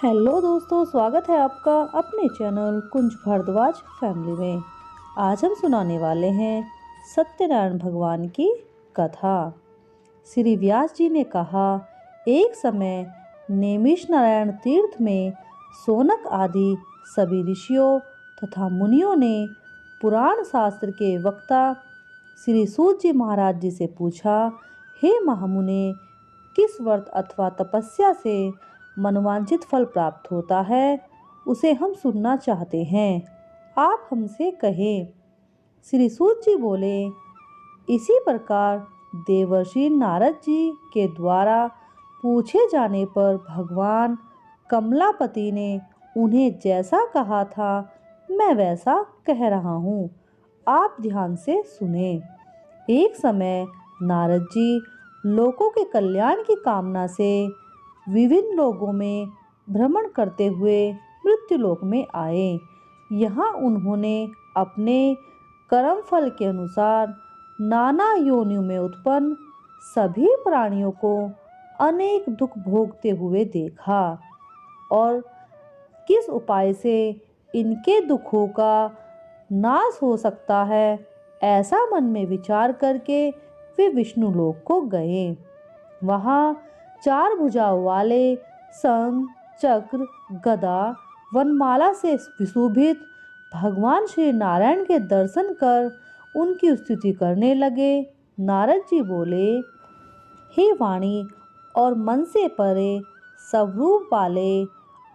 Hello दोस्तों, स्वागत है आपका अपने चैनल कुंज भारद्वाज फैमिली में। आज हम सुनाने वाले हैं सत्यनारायण भगवान की कथा। श्री व्यास जी ने कहा, एक समय नेमिष नारायण तीर्थ में सोनक आदि सभी ऋषियों तथा मुनियों ने पुराण शास्त्र के वक्ता श्री सूत जी महाराज जी से पूछा, हे महामुने, किस व्रत अथवा तपस्या से मनोवांछित फल प्राप्त होता है, उसे हम सुनना चाहते हैं, आप हमसे कहें। श्री सूत जी बोले, इसी प्रकार देवर्षि नारद जी के द्वारा पूछे जाने पर भगवान कमलापति ने उन्हें जैसा कहा था मैं वैसा कह रहा हूँ, आप ध्यान से सुने। एक समय नारद जी लोगों के कल्याण की कामना से विभिन्न लोगों में भ्रमण करते हुए मृत्युलोक में आए। यहाँ उन्होंने अपने कर्म फल के अनुसार नाना योनियों में उत्पन्न सभी प्राणियों को अनेक दुख भोगते हुए देखा और किस उपाय से इनके दुखों का नाश हो सकता है, ऐसा मन में विचार करके वे विष्णु लोक को गए। वहाँ 4 भुजाओं वाले शंख, चक्र, गदा, वनमाला से विशोभित भगवान श्री नारायण के दर्शन कर उनकी स्तुति करने लगे। नारद जी बोले, हे वाणी और मन से परे स्वरूप वाले,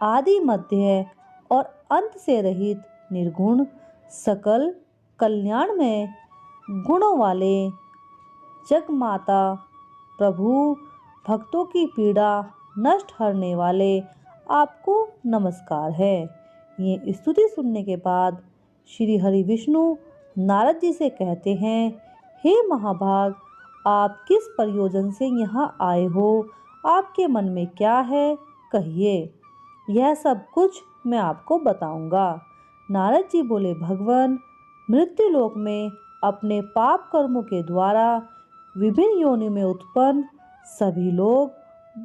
आदि मध्य और अंत से रहित निर्गुण सकल कल्याण में गुणों वाले जगमाता प्रभु, भक्तों की पीड़ा नष्ट करने वाले, आपको नमस्कार है। ये स्तुति सुनने के बाद श्री हरि विष्णु नारद जी से कहते हैं, हे महाभाग, आप किस प्रयोजन से यहाँ आए हो, आपके मन में क्या है, कहिए, यह सब कुछ मैं आपको बताऊंगा। नारद जी बोले, भगवान, मृत्युलोक में अपने पाप कर्मों के द्वारा विभिन्न योनि में उत्पन्न सभी लोग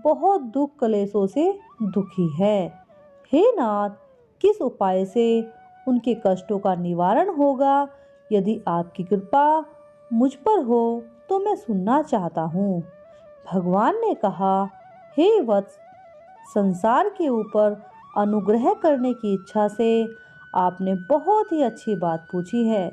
बहुत दुख कलेशों से दुखी है। हे नाथ, किस उपाय से उनके कष्टों का निवारण होगा, यदि आपकी कृपा मुझ पर हो तो मैं सुनना चाहता हूँ। भगवान ने कहा, हे वत्स, संसार के ऊपर अनुग्रह करने की इच्छा से आपने बहुत ही अच्छी बात पूछी है।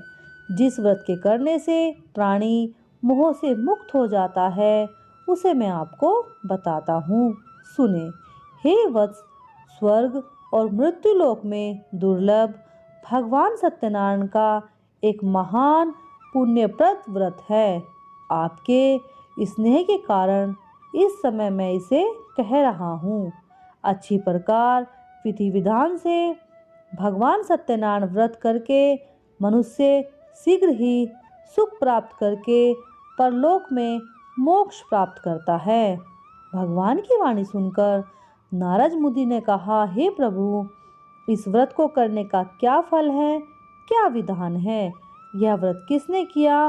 जिस व्रत के करने से प्राणी मोह से मुक्त हो जाता है, उसे मैं आपको बताता हूँ, सुने। हे वत्स, स्वर्ग और मृत्युलोक में दुर्लभ भगवान सत्यनारायण का एक महान पुण्यप्रद व्रत है। आपके स्नेह के कारण इस समय मैं इसे कह रहा हूँ। अच्छी प्रकार विधि विधान से भगवान सत्यनारायण व्रत करके मनुष्य शीघ्र ही सुख प्राप्त करके परलोक में मोक्ष प्राप्त करता है। भगवान की वाणी सुनकर नारद मुनि ने कहा, हे प्रभु, इस व्रत को करने का क्या फल है, क्या विधान है, यह व्रत किसने किया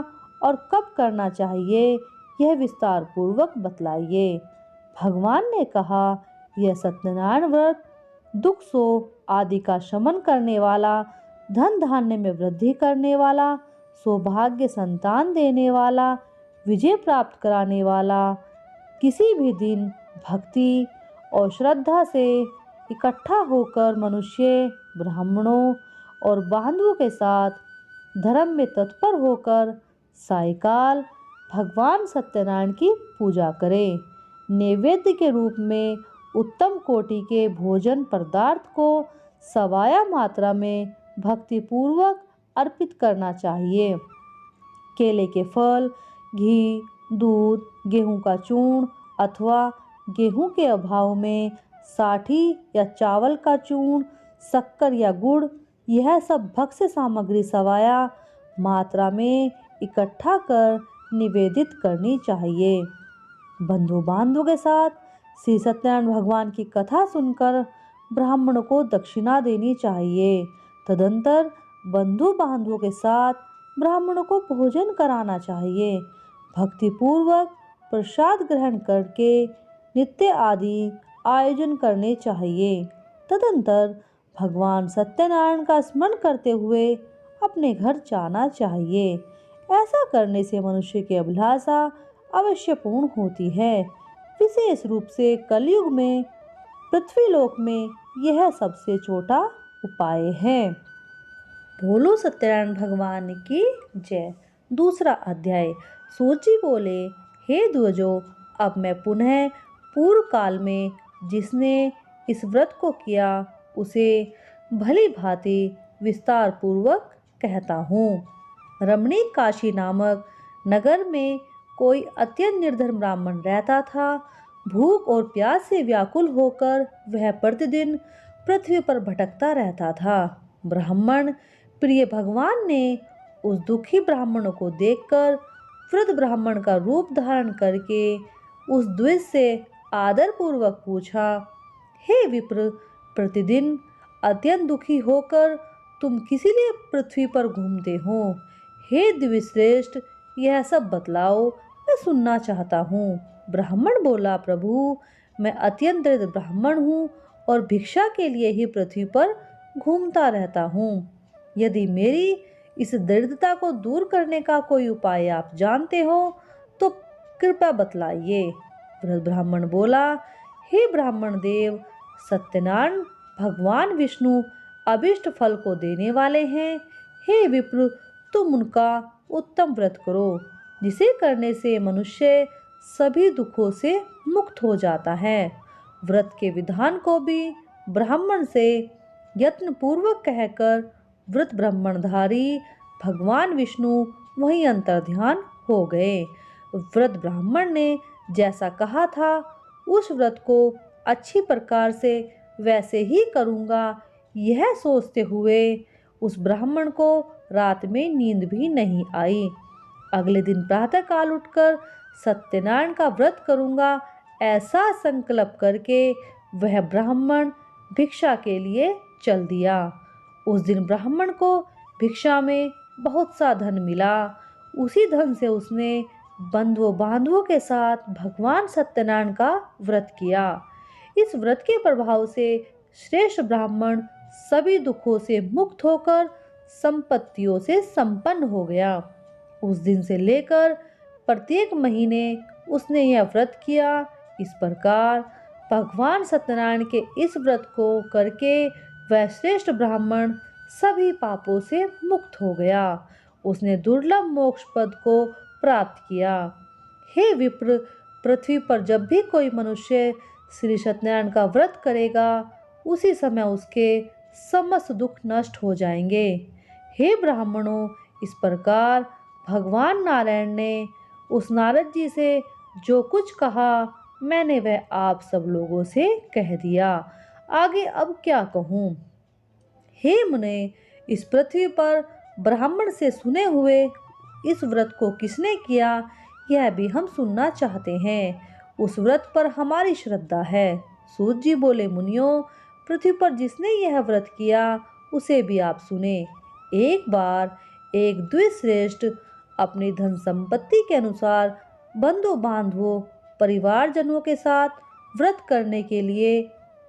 और कब करना चाहिए, यह विस्तार पूर्वक बतलाइए। भगवान ने कहा, यह सत्यनारायण व्रत दुख शोक आदि का शमन करने वाला, धन धान्य में वृद्धि करने वाला, सौभाग्य संतान देने वाला, विजय प्राप्त कराने वाला, किसी भी दिन भक्ति और श्रद्धा से इकट्ठा होकर मनुष्य ब्राह्मणों और बांधवों के साथ धर्म में तत्पर होकर सायकाल भगवान सत्यनारायण की पूजा करे। नैवेद्य के रूप में उत्तम कोटि के भोजन पदार्थ को सवाया मात्रा में भक्तिपूर्वक अर्पित करना चाहिए। केले के फल, घी, दूध, गेहूं का चूर्ण अथवा गेहूं के अभाव में साठी या चावल का चूर्ण, शक्कर या गुड़, यह सब भक्ष्य सामग्री सवाया मात्रा में इकट्ठा कर निवेदित करनी चाहिए। बंधु बांधवों के साथ श्री सत्यनारायण भगवान की कथा सुनकर ब्राह्मण को दक्षिणा देनी चाहिए। तदंतर बंधु बांधवों के साथ ब्राह्मणों को भोजन कराना चाहिए। भक्तिपूर्वक प्रसाद ग्रहण करके नित्य आदि आयोजन करने चाहिए। तदंतर भगवान सत्यनारायण का स्मरण करते हुए अपने घर जाना चाहिए। ऐसा करने से मनुष्य की अभिलाषा अवश्य पूर्ण होती है। विशेष रूप से कलयुग में पृथ्वीलोक में यह सबसे छोटा उपाय है। बोलो सत्यनारायण भगवान की जय। दूसरा अध्याय। सूत जी बोले, हे द्विजो, अब मैं पुनः पूर्व काल में जिसने इस व्रत को किया उसे भली भांति विस्तार पूर्वक कहता हूँ। रमणीक काशी नामक नगर में कोई अत्यंत निर्धन ब्राह्मण रहता था। भूख और प्यास से व्याकुल होकर वह प्रतिदिन पृथ्वी पर भटकता रहता था। ब्राह्मण प्रिय भगवान ने उस दुखी ब्राह्मण को देखकर वृद्ध ब्राह्मण का रूप धारण करके उस द्विज से आदर पूर्वक पूछा, हे विप्र, प्रतिदिन अत्यंत दुखी होकर तुम किस लिए पृथ्वी पर घूमते हो? हे द्विश्रेष्ठ, यह सब बतलाओ, मैं सुनना चाहता हूँ। ब्राह्मण बोला, प्रभु, मैं अत्यंत दरिद्र ब्राह्मण हूँ और भिक्षा के लिए ही पृथ्वी पर घूमता रहता हूँ। यदि मेरी इस दरिद्रता को दूर करने का कोई उपाय आप जानते हो तो कृपया बतलाइए। वृद्ध ब्राह्मण बोला, हे ब्राह्मण देव, सत्यनारायण भगवान विष्णु अभिष्ट फल को देने वाले हैं। हे विप्र, तुम उनका उत्तम व्रत करो, जिसे करने से मनुष्य सभी दुखों से मुक्त हो जाता है। व्रत के विधान को भी ब्राह्मण से यत्न पूर्वक कहकर व्रत ब्राह्मणधारी भगवान विष्णु वहीं अंतर्ध्यान हो गए। व्रत ब्राह्मण ने जैसा कहा था उस व्रत को अच्छी प्रकार से वैसे ही करूँगा, यह सोचते हुए उस ब्राह्मण को रात में नींद भी नहीं आई। अगले दिन प्रातःकाल उठकर सत्यनारायण का व्रत करूँगा ऐसा संकल्प करके वह ब्राह्मण भिक्षा के लिए चल दिया। उस दिन ब्राह्मण को भिक्षा में बहुत सा धन मिला। उसी धन से उसने बंधुओं बांधवों के साथ भगवान सत्यनारायण का व्रत किया। इस व्रत के प्रभाव से श्रेष्ठ ब्राह्मण सभी दुखों से मुक्त होकर संपत्तियों से संपन्न हो गया। उस दिन से लेकर प्रत्येक महीने उसने यह व्रत किया। इस प्रकार भगवान सत्यनारायण के इस व्रत को करके वह श्रेष्ठ ब्राह्मण सभी पापों से मुक्त हो गया। उसने दुर्लभ मोक्ष पद को प्राप्त किया। हे विप्र, पृथ्वी पर जब भी कोई मनुष्य श्री सत्यनारायण का व्रत करेगा उसी समय उसके समस्त दुख नष्ट हो जाएंगे। हे ब्राह्मणों, इस प्रकार भगवान नारायण ने उस नारद जी से जो कुछ कहा मैंने वह आप सब लोगों से कह दिया। आगे अब क्या कहूँ। हे मुने, इस पृथ्वी पर ब्राह्मण से सुने हुए इस व्रत को किसने किया यह भी हम सुनना चाहते हैं। उस व्रत पर हमारी श्रद्धा है। सूत जी बोले, मुनियों, पृथ्वी पर जिसने यह व्रत किया उसे भी आप सुने। एक बार एक द्विश्रेष्ठ अपनी धन संपत्ति के अनुसार बंधु बांधवों परिवारजनों के साथ व्रत करने के लिए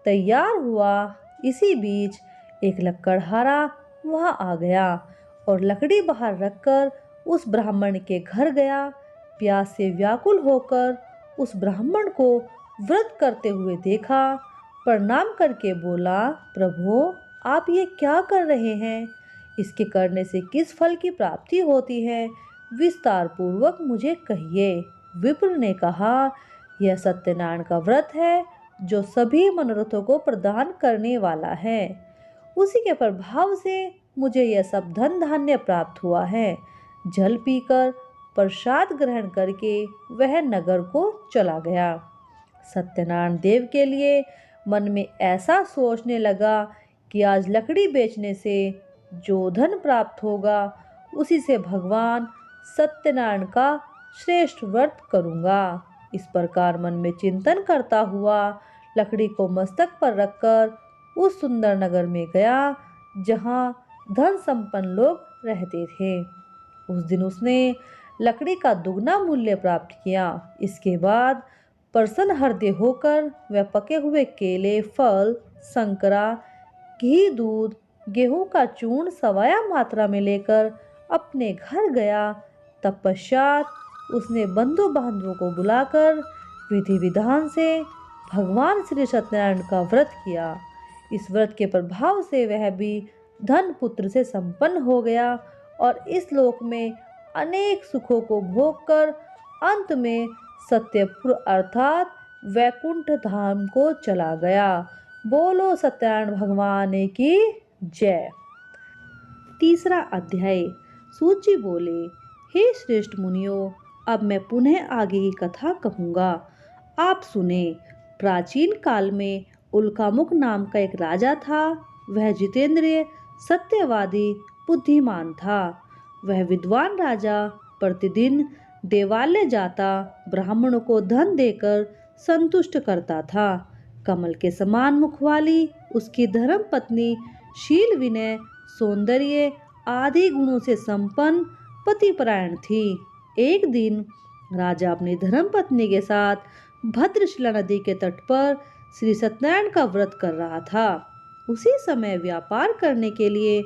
तैयार हुआ। इसी बीच एक लकड़हारा वहां आ गया और लकड़ी बाहर रखकर उस ब्राह्मण के घर गया। प्यास से व्याकुल होकर उस ब्राह्मण को व्रत करते हुए देखा। प्रणाम करके बोला, प्रभु, आप ये क्या कर रहे हैं? इसके करने से किस फल की प्राप्ति होती है? विस्तार पूर्वक मुझे कहिए। विप्र ने कहा, यह सत्यनारायण का व्रत है जो सभी मनोरथों को प्रदान करने वाला है। उसी के प्रभाव से मुझे यह सब धन धान्य प्राप्त हुआ है। जल पीकर प्रसाद ग्रहण करके वह नगर को चला गया। सत्यनारायण देव के लिए मन में ऐसा सोचने लगा कि आज लकड़ी बेचने से जो धन प्राप्त होगा उसी से भगवान सत्यनारायण का श्रेष्ठ व्रत करूँगा। इस प्रकार मन में चिंतन करता हुआ लकड़ी को मस्तक पर रखकर उस सुंदर नगर में गया जहाँ धन संपन्न लोग रहते थे। उस दिन उसने लकड़ी का दुगना मूल्य प्राप्त किया। इसके बाद प्रसन्न हृदय होकर वह पके हुए केले, फल, संकरा, घी, दूध, गेहूं का चूर्ण सवाया मात्रा में लेकर अपने घर गया। तत्पश्चात उसने बंधु बांधवों को बुलाकर विधि विधान से भगवान श्री सत्यनारायण का व्रत किया। इस व्रत के प्रभाव से वह भी धन पुत्र से संपन्न हो गया और इस लोक में अनेक सुखों को भोग कर अंत में सत्यपुर अर्थात वैकुंठ धाम को चला गया। बोलो सत्यनारायण भगवान की जय। तीसरा अध्याय। सूत जी बोले, हे श्रेष्ठ मुनियों, अब मैं पुनः आगे की कथा कहूँगा, आप सुने। प्राचीन काल में उल्कामुख नाम का एक राजा था। वह जितेंद्रिय, सत्यवादी, बुद्धिमान था। वह विद्वान राजा प्रतिदिन देवालय जाता, ब्राह्मणों को धन देकर संतुष्ट करता था। कमल के समान मुख वाली उसकी धर्म पत्नी शील, विनय, सौंदर्य आदि गुणों से संपन्न पतिपरायण थी। एक दिन राजा अपनी धर्म पत्नी के साथ भद्रशिला नदी के तट पर श्री सत्यनारायण का व्रत कर रहा था। उसी समय व्यापार करने के लिए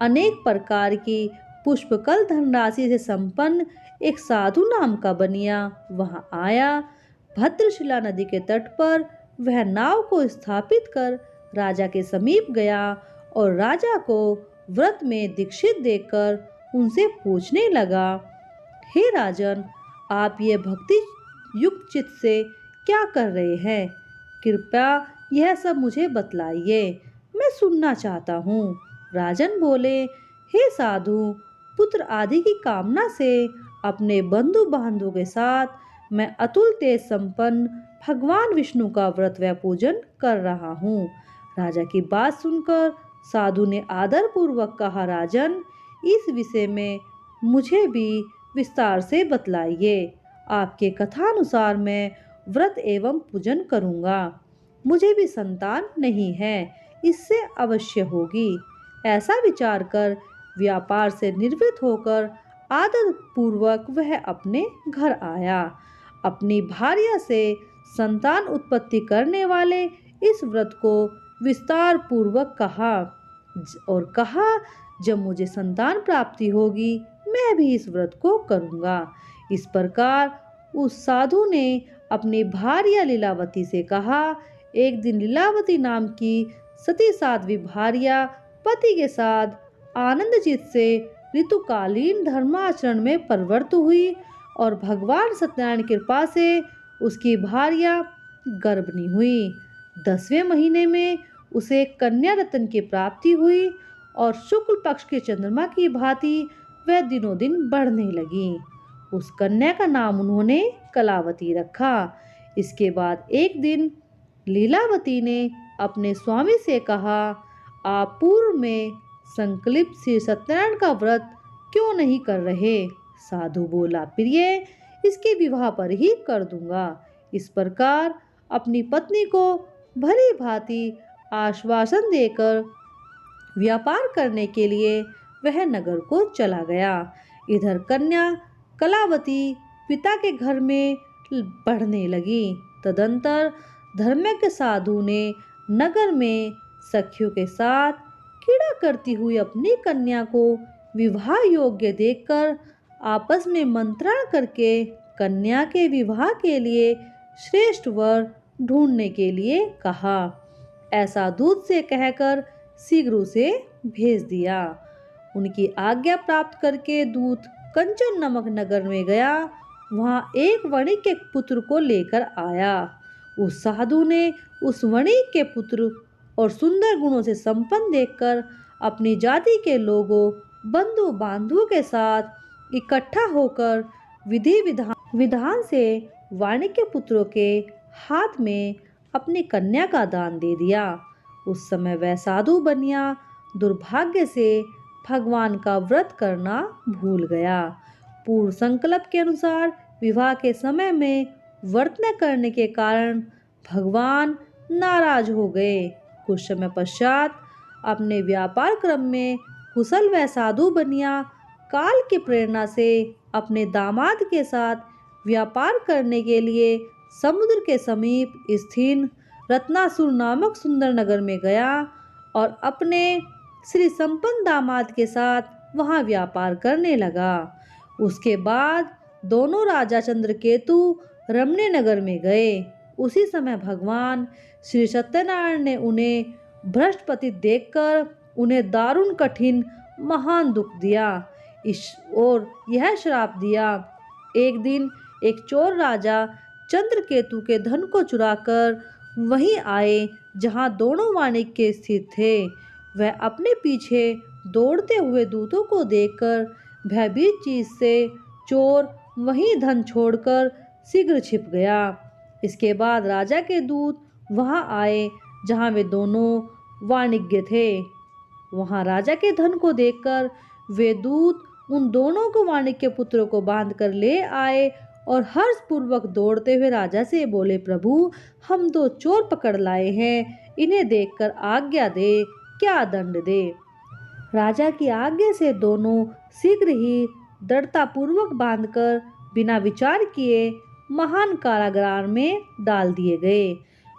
अनेक प्रकार की पुष्पकल धनराशि से संपन्न एक साधु नाम का बनिया वहां आया। भद्रशिला नदी के तट पर वह नाव को स्थापित कर राजा के समीप गया और राजा को व्रत में दीक्षित देखकर उनसे पूछने लगा, हे राजन, आप ये भक्ति युक्त चित्त से क्या कर रहे हैं? कृपया यह सब मुझे बतलाइए, मैं सुनना चाहता हूँ। राजन बोले, हे साधु, पुत्र आदि की कामना से अपने बंधु बांधवों के साथ मैं अतुल तेज संपन्न भगवान विष्णु का व्रत व पूजन कर रहा हूँ। राजा की बात सुनकर साधु ने आदर पूर्वक कहा, राजन, इस विषय में मुझे भी विस्तार से बतलाइए। आपके कथानुसार मैं व्रत एवं पूजन करूँगा। मुझे भी संतान नहीं है, इससे अवश्य होगी। ऐसा विचार कर व्यापार से निवृत्त होकर आदर पूर्वक वह अपने घर आया। अपनी भार्या से संतान उत्पत्ति करने वाले इस व्रत को विस्तार पूर्वक कहा और कहा, जब मुझे संतान प्राप्ति होगी मैं भी इस व्रत को करूँगा। इस प्रकार उस साधु ने अपनी भार्या लीलावती से कहा। एक दिन लीलावती नाम की सती साध्वी भार्या पति के साथ आनंदचित से ऋतुकालीन धर्माचरण में प्रवृत्त हुई और भगवान सत्यनारायण की कृपा से उसकी भार्या गर्भिणी हुई। 10वें महीने में उसे कन्या रत्न की प्राप्ति हुई और शुक्ल पक्ष के चंद्रमा की भांति वह दिनों दिन बढ़ने लगी। उस कन्या का नाम उन्होंने कलावती रखा। इसके बाद एक दिन लीलावती ने अपने स्वामी से कहा, आप पूर्व में संकल्पित श्री सत्यनारायण का व्रत क्यों नहीं कर रहे? साधु बोला, प्रिय, इसके विवाह पर ही कर दूंगा। इस प्रकार अपनी पत्नी को भली भांति आश्वासन देकर व्यापार करने के लिए वह नगर को चला गया। इधर कन्या कलावती पिता के घर में पढ़ने लगी। तदंतर धर्मज्ञ साधु ने नगर में सखियों के साथ क्रीड़ा करती हुई अपनी कन्या को विवाह योग्य देखकर आपस में मंत्रण करके कन्या के विवाह के लिए श्रेष्ठ वर ढूंढने के लिए कहा। ऐसा दूत से कहकर शीघ्र उसे भेज दिया। उनकी आज्ञा प्राप्त करके दूत कंचन नामक नगर में गया। वहां एक वणिक के पुत्र को लेकर आया। उस साधु ने उस वणिक के पुत्र और सुंदर गुणों से संपन्न देखकर अपनी जाति के लोगों, बंधु बांधवों के साथ इकट्ठा होकर विधि विधान से वाणिक के पुत्रों के हाथ में अपनी कन्या का दान दे दिया। उस समय वह साधु बनिया दुर्भाग्य से भगवान का व्रत करना भूल गया। पूर्व संकल्प के अनुसार विवाह के समय में व्रत न करने के कारण भगवान नाराज हो गए। कुछ समय पश्चात अपने व्यापार क्रम में कुशल व साधु बनिया काल की प्रेरणा से अपने दामाद के साथ व्यापार करने के लिए समुद्र के समीप स्थित रत्नासुर नामक सुंदर नगर में गया और अपने श्री संपन्न दामाद के साथ वहां व्यापार करने लगा। उसके बाद दोनों राजा चंद्रकेतु रमणीय नगर में गए। उसी समय भगवान श्री सत्यनारायण ने उन्हें भ्रष्टपति देखकर उन्हें दारुण कठिन महान दुख दिया और यह श्राप दिया। एक दिन एक चोर राजा चंद्रकेतु के धन को चुराकर वहीं आए जहां दोनों वाणिज्य स्थित थे। वह अपने पीछे दौड़ते हुए दूतों को देखकर भयभीत चीज से चोर वहीं धन छोड़कर शीघ्र छिप गया। इसके बाद राजा के दूत वहां आए जहां वे दोनों वाणिज्य थे। वहां राजा के धन को देखकर वे दूत उन दोनों को वाणिज्य पुत्रों को बांध कर ले आए और हर्षपूर्वक दौड़ते हुए राजा से बोले, प्रभु हम दो चोर पकड़ लाए हैं, इन्हें देखकर आज्ञा दे, क्या दंड दे। राजा की आज्ञा से दोनों शीघ्र ही दृढ़तापूर्वक बांधकर बिना विचार किए महान कारागार में डाल दिए गए।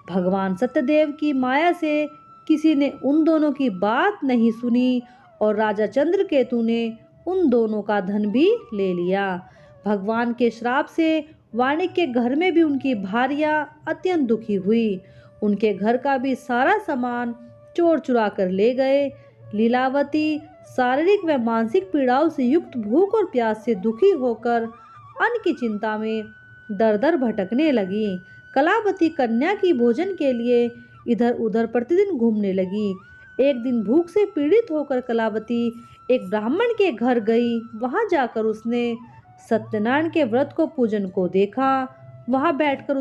भगवान सत्यदेव की माया से किसी ने उन दोनों की बात नहीं सुनी और राजा चंद्रकेतु ने उन दोनों का धन भी ले लिया। भगवान के श्राप से वाणिज्य के घर में भी उनकी भार्या अत्यंत दुखी हुई। उनके घर का भी सारा सामान चोर चुरा कर ले गए। लीलावती शारीरिक व मानसिक पीड़ाओं से युक्त भूख और प्यास से दुखी होकर अन्न की चिंता में दर दर भटकने लगी। कलावती कन्या की भोजन के लिए इधर उधर प्रतिदिन घूमने लगी। एक दिन भूख से पीड़ित होकर कलावती एक ब्राह्मण के घर गई। वहां जाकर उसने सत्यनारायण के व्रत को पूजन को देखा। वहां बैठकर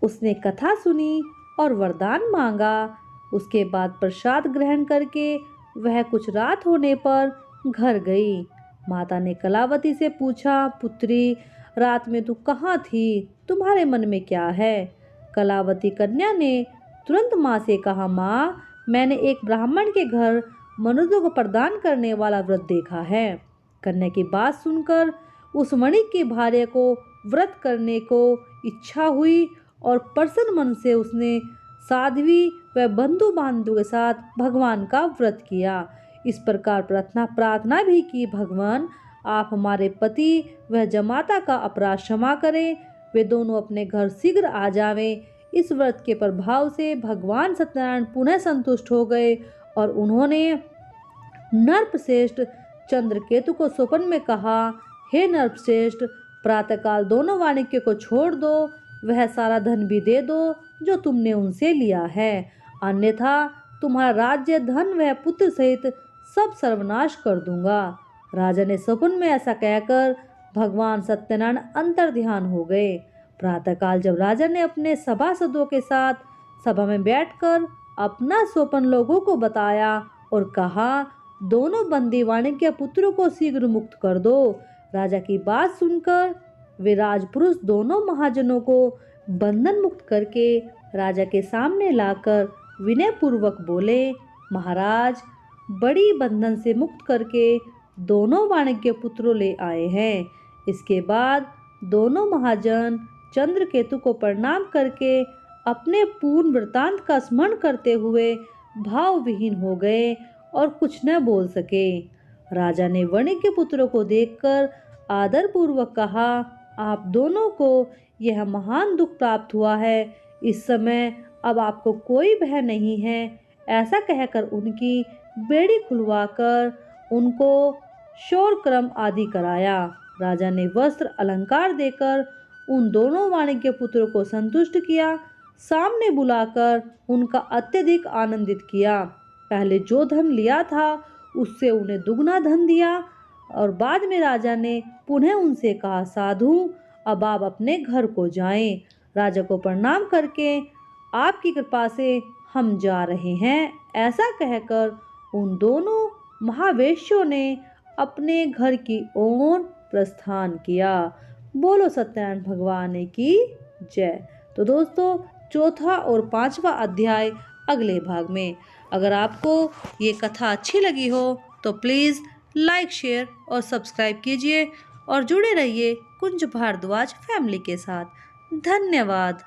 उसने कथा सुनी और वरदान मांगा। उसके बाद प्रसाद ग्रहण करके वह कुछ रात होने पर घर गई। माता ने कलावती से पूछा, पुत्री रात में तू कहाँ थी, तुम्हारे मन में क्या है। कलावती कन्या ने तुरंत माँ से कहा, माँ मैंने एक ब्राह्मण के घर मनुष्यों को प्रदान करने वाला व्रत देखा है। कन्या की बात सुनकर उस वणिक की भार्या को व्रत करने को इच्छा हुई और प्रसन्न मन से उसने साध्वी व बंधु बांधव के साथ भगवान का व्रत किया। इस प्रकार प्रार्थना भी की, भगवान आप हमारे पति व जमाता का अपराध क्षमा करें, वे दोनों अपने घर शीघ्र आ जावें। इस व्रत के प्रभाव से भगवान सत्यनारायण पुनः संतुष्ट हो गए और उन्होंने नरश्रेष्ठ चंद्रकेतु को स्वप्न में कहा, हे नरश्रेष्ठ प्रातःकाल दोनों वाणिज्य को छोड़ दो, वह सारा धन भी दे दो जो तुमने उनसे लिया है, अन्यथा तुम्हारा राज्य धन व पुत्र सहित सब सर्वनाश कर दूंगा। राजा ने स्वप्न में ऐसा कहकर भगवान सत्यनारायण अंतर ध्यान हो गए। प्रातःकाल जब राजा ने अपने सभासदों के साथ सभा में बैठकर अपना स्वप्न लोगों को बताया और कहा, दोनों बंदी वाणिज्य पुत्रों को शीघ्र मुक्त कर दो। राजा की बात सुनकर वे राजपुरुष दोनों महाजनों को बंधन मुक्त करके राजा के सामने लाकर विनय पूर्वक बोले, महाराज बड़ी बंधन से मुक्त करके दोनों वाणिज्य पुत्रों ले आए हैं। इसके बाद दोनों महाजन चंद्रकेतु को प्रणाम करके अपने पूर्ण वृतांत का स्मरण करते हुए भाव विहीन हो गए और कुछ न बोल सके। राजा ने वाणिज्य पुत्रों को देखकर आदर पूर्वक कहा, आप दोनों को यह महान दुख प्राप्त हुआ है, इस समय अब आपको कोई भय नहीं है। ऐसा कहकर उनकी बेड़ी खुलवाकर उनको शौर क्रम आदि कराया। राजा ने वस्त्र अलंकार देकर उन दोनों वाणिज्य पुत्रों को संतुष्ट किया, सामने बुलाकर उनका अत्यधिक आनंदित किया। पहले जो धन लिया था उससे उन्हें दुगना धन दिया और बाद में राजा ने पुनः उनसे कहा, साधु अब आप अपने घर को जाएं। राजा को प्रणाम करके आपकी कृपा से हम जा रहे हैं, ऐसा कहकर उन दोनों महावेश्यों ने अपने घर की ओर प्रस्थान किया। बोलो सत्यनारायण भगवान की जय। तो दोस्तों चौथा और पांचवा अध्याय अगले भाग में। अगर आपको ये कथा अच्छी लगी हो तो प्लीज़ लाइक, शेयर और सब्सक्राइब कीजिए और जुड़े रहिए कुंज भारद्वाज फैमिली के साथ। धन्यवाद।